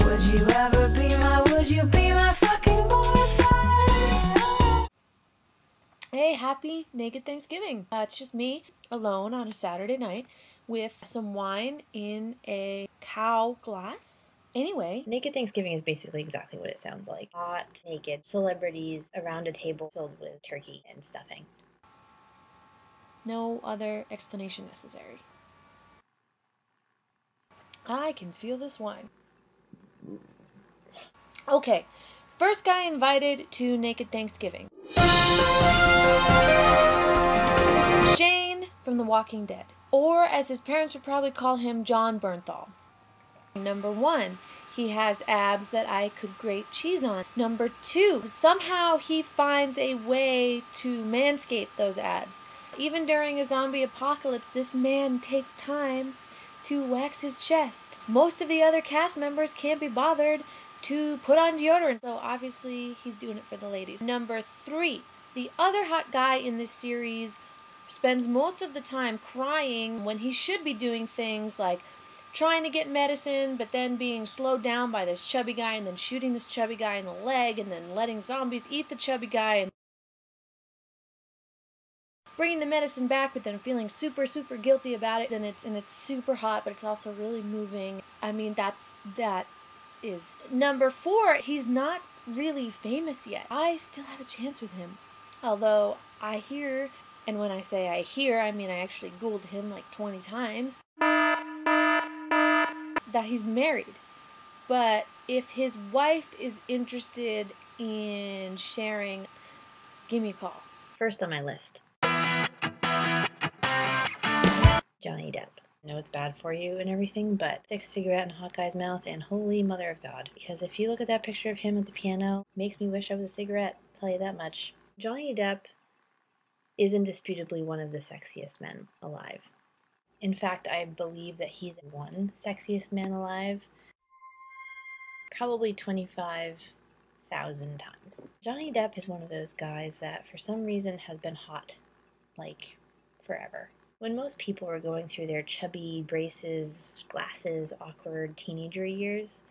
Would you ever be my, would you be my fucking boyfriend? Hey, happy Naked Thanksgiving. It's just me alone on a Saturday night with some wine in a cow glass. Anyway, Naked Thanksgiving is basically exactly what it sounds like. Hot, naked celebrities around a table filled with turkey and stuffing. No other explanation necessary. I can feel this wine. Okay, first guy invited to Naked Thanksgiving. Shane from The Walking Dead. Or, as his parents would probably call him, Jon Bernthal. Number 1, he has abs that I could grate cheese on. Number 2, somehow he finds a way to manscape those abs. Even during a zombie apocalypse, this man takes time to wax his chest. Most of the other cast members can't be bothered to put on deodorant, so obviously he's doing it for the ladies. Number 3, the other hot guy in this series spends most of the time crying when he should be doing things like trying to get medicine, but then being slowed down by this chubby guy, and then shooting this chubby guy in the leg, and then letting zombies eat the chubby guy, and bringing the medicine back, but then feeling super guilty about it. And it's super hot, but it's also really moving. I mean, that is number 4. He's not really famous yet. I still have a chance with him, although I hear, and when I say I hear, I mean I actually Googled him like 20 times, that he's married. But if his wife is interested in sharing, give me a call. First on my list, Johnny Depp. I know it's bad for you and everything, but stick a cigarette in a hot guy's mouth and holy mother of God. Because if you look at that picture of him at the piano, it makes me wish I was a cigarette, I'll tell you that much. Johnny Depp is indisputably one of the sexiest men alive. In fact, I believe that he's one sexiest man alive probably 25,000 times. Johnny Depp is one of those guys that for some reason has been hot, like, forever. When most people were going through their chubby braces, glasses, awkward teenager years,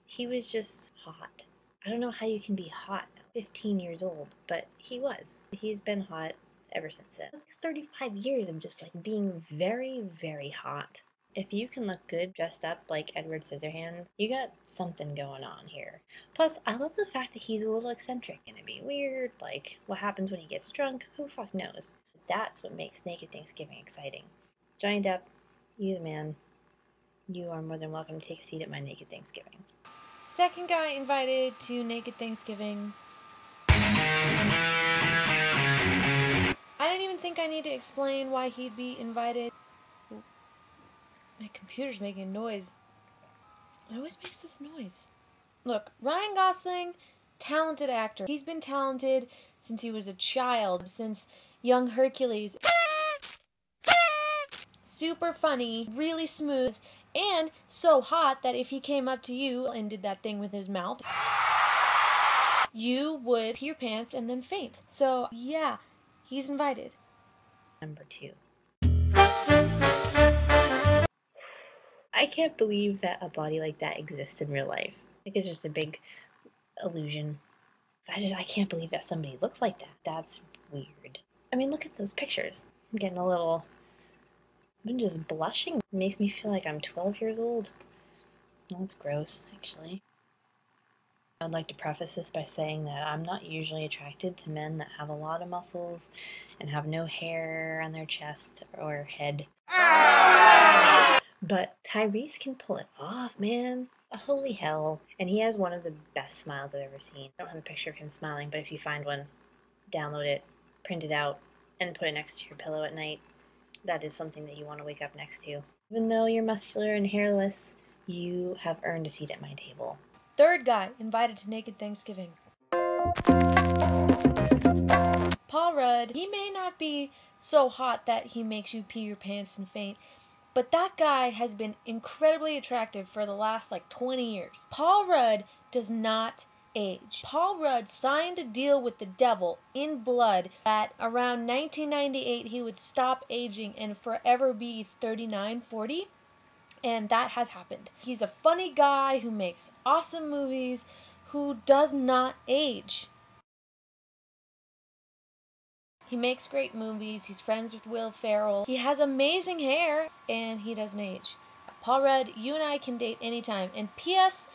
he was just hot. I don't know how you can be hot now, 15 years old, but he was. He's been hot ever since then. 35 years of just like being very, very hot. If you can look good dressed up like Edward Scissorhands, you got something going on here. Plus, I love the fact that he's a little eccentric and it'd be weird, like what happens when he gets drunk, who fuck knows. That's what makes Naked Thanksgiving exciting. Johnny Depp, you the man. You are more than welcome to take a seat at my Naked Thanksgiving. Second guy invited to Naked Thanksgiving. I don't even think I need to explain why he'd be invited. Ooh, my computer's making a noise. It always makes this noise. Look, Ryan Gosling, talented actor. He's been talented since he was a child, since young Hercules. Super funny, really smooth, and so hot that if he came up to you and did that thing with his mouth, you would pee your pants and then faint. So, yeah, he's invited. Number 2. I can't believe that a body like that exists in real life. I think it's just a big illusion. I can't believe that somebody looks like that. That's weird. I mean, look at those pictures. I'm getting a little... I'm just blushing. It makes me feel like I'm 12 years old. That's gross, actually. I'd like to preface this by saying that I'm not usually attracted to men that have a lot of muscles and have no hair on their chest or head. But Tyrese can pull it off, man. Holy hell. And he has one of the best smiles I've ever seen. I don't have a picture of him smiling, but if you find one, download it, print it out, and put it next to your pillow at night. That is something that you want to wake up next to. Even though you're muscular and hairless, you have earned a seat at my table. Third guy invited to Naked Thanksgiving. Paul Rudd. He may not be so hot that he makes you pee your pants and faint, but that guy has been incredibly attractive for the last 20 years. Paul Rudd does not age. Paul Rudd signed a deal with the devil in blood that around 1998 he would stop aging and forever be 39, 40. And that has happened. He's a funny guy who makes awesome movies, who does not age. He makes great movies. He's friends with Will Ferrell. He has amazing hair, and he doesn't age. Paul Rudd, you and I can date anytime. And P.S.,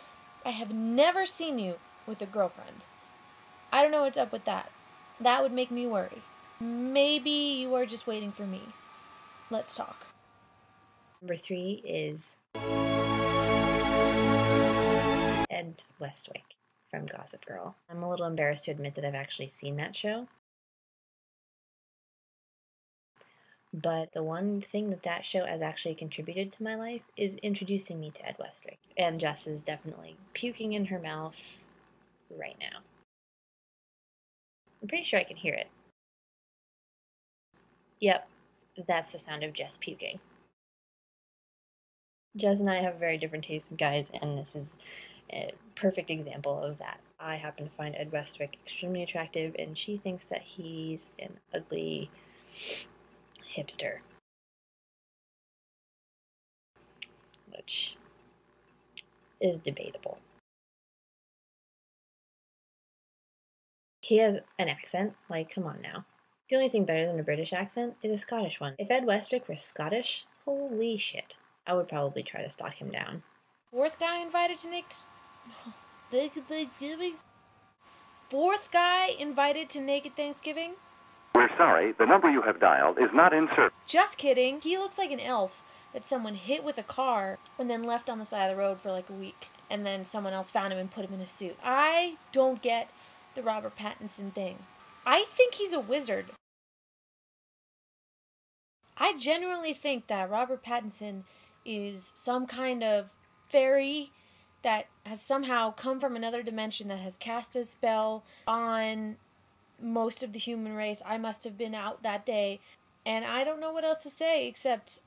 I have never seen you with a girlfriend. I don't know what's up with that. That would make me worry. Maybe you are just waiting for me. Let's talk. Number 3 is Ed Westwick from Gossip Girl. I'm a little embarrassed to admit that I've actually seen that show. But the one thing that show has actually contributed to my life is introducing me to Ed Westwick. And Jess is definitely puking in her mouth right now. I'm pretty sure I can hear it. Yep, that's the sound of Jess puking. Jess and I have very different tastes, guys, and this is a perfect example of that. I happen to find Ed Westwick extremely attractive, and she thinks that he's an ugly hipster. Which is debatable. He has an accent, like, come on now. The only thing better than a British accent is a Scottish one. If Ed Westwick were Scottish, holy shit, I would probably try to stalk him down. 4th guy invited to Naked Thanksgiving? 4th guy invited to Naked Thanksgiving? We're sorry, the number you have dialed is not in service. Just kidding. He looks like an elf that someone hit with a car and then left on the side of the road for like a week. And then someone else found him and put him in a suit. I don't get the Robert Pattinson thing. I think he's a wizard. I genuinely think that Robert Pattinson is some kind of fairy that has somehow come from another dimension that has cast a spell on most of the human race. I must have been out that day, and I don't know what else to say except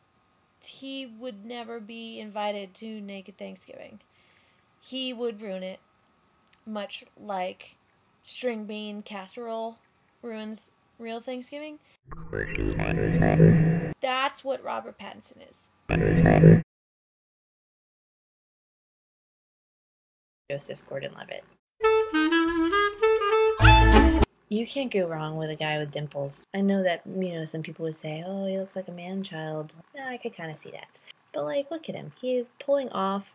he would never be invited to Naked Thanksgiving. He would ruin it, much like string bean casserole ruins real Thanksgiving. That's what Robert Pattinson is. Joseph Gordon-Levitt. You can't go wrong with a guy with dimples. I know that, some people would say, oh, he looks like a man-child. Yeah, I could kind of see that. But, look at him. He is pulling off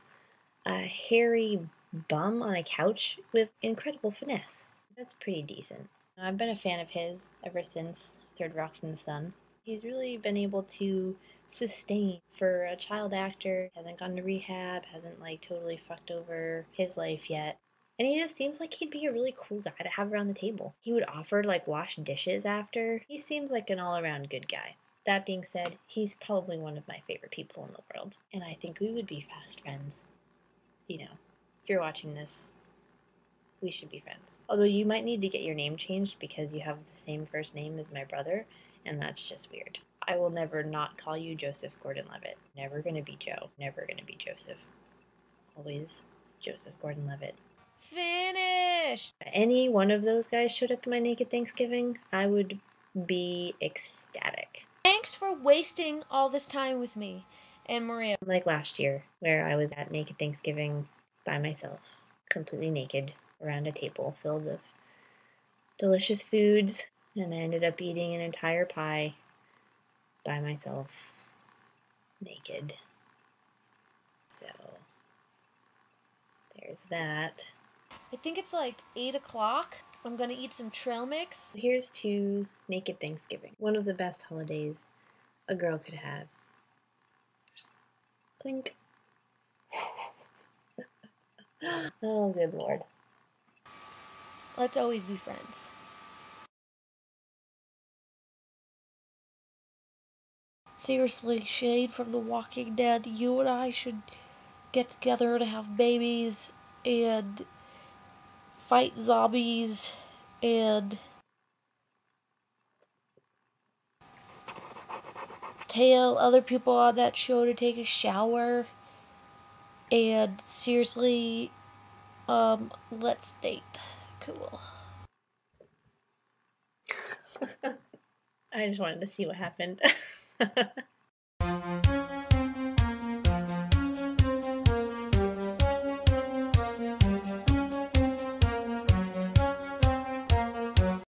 a hairy bum on a couch with incredible finesse. That's pretty decent. I've been a fan of his ever since Third Rock from the Sun. He's really been able to sustain for a child actor, hasn't gone to rehab, hasn't totally fucked over his life yet. And he just seems like he'd be a really cool guy to have around the table. He would offer to wash dishes after. He seems like an all-around good guy. That being said, he's probably one of my favorite people in the world. And I think we would be fast friends. If you're watching this, we should be friends. Although you might need to get your name changed because you have the same first name as my brother, and that's just weird. I will never not call you Joseph Gordon-Levitt. Never gonna be Joe. Never gonna be Joseph. Always Joseph Gordon-Levitt. Finished! If any one of those guys showed up at my Naked Thanksgiving, I would be ecstatic. Thanks for wasting all this time with me and Maria. Like last year, where I was at Naked Thanksgiving by myself, completely naked, around a table filled with delicious foods, and I ended up eating an entire pie by myself, naked. So, there's that. I think it's 8 o'clock. I'm gonna eat some trail mix. Here's to Naked Thanksgiving. One of the best holidays a girl could have. Clink. Oh, good Lord. Let's always be friends. Seriously, Shade from The Walking Dead, you and I should get together to have babies and fight zombies and tell other people on that show to take a shower. And seriously, let's date. Cool. I just wanted to see what happened.